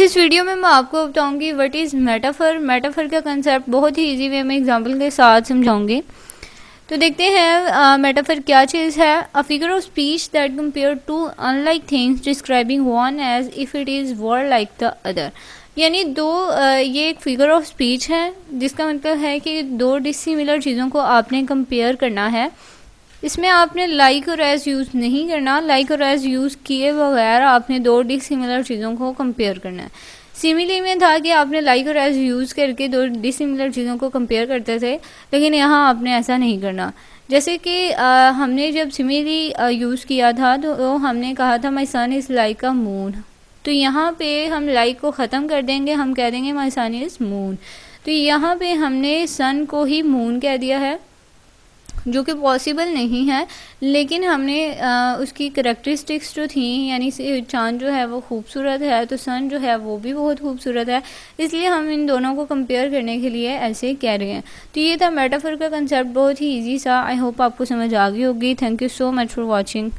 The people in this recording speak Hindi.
इस वीडियो में मैं आपको बताऊंगी व्हाट इज़ मेटाफर। मेटाफर का कंसेप्ट बहुत ही इजी वे में एग्जांपल के साथ समझाऊंगी। तो देखते हैं मेटाफर क्या चीज़ है। A figure of speech that compare to unlike things describing one as if it is were like the other. यानी ये एक फिगर ऑफ स्पीच है जिसका मतलब है कि दो डिसिमिलर चीज़ों को आपने कंपेयर करना है। इसमें आपने लाइक और एज यूज़ नहीं करना। लाइक और एज यूज़ किए बगैर आपने दो डिसिमिलर चीज़ों को कंपेयर करना है। सिमिली में था कि आपने लाइक और एज यूज़ करके दो डिसिमिलर चीज़ों को कंपेयर करते थे, लेकिन यहाँ आपने ऐसा नहीं करना। जैसे कि हमने जब सिमिली यूज़ किया था तो हमने कहा था माई सन इज़ लाइक अ मून। तो यहाँ पे हम लाइक को ख़त्म कर देंगे, हम कह देंगे माई सन इज़ मून। तो यहाँ पे हमने सन को ही मून कह दिया है, जो कि पॉसिबल नहीं है। लेकिन हमने उसकी करेक्टरिस्टिक्स जो थी, यानी चांद जो है वो खूबसूरत है तो सन जो है वो भी बहुत खूबसूरत है, इसलिए हम इन दोनों को कंपेयर करने के लिए ऐसे कह रहे हैं। तो ये था मेटाफर का कंसेप्ट, बहुत ही इजी सा। आई होप आपको समझ आ गई होगी। Thank you so much for watching.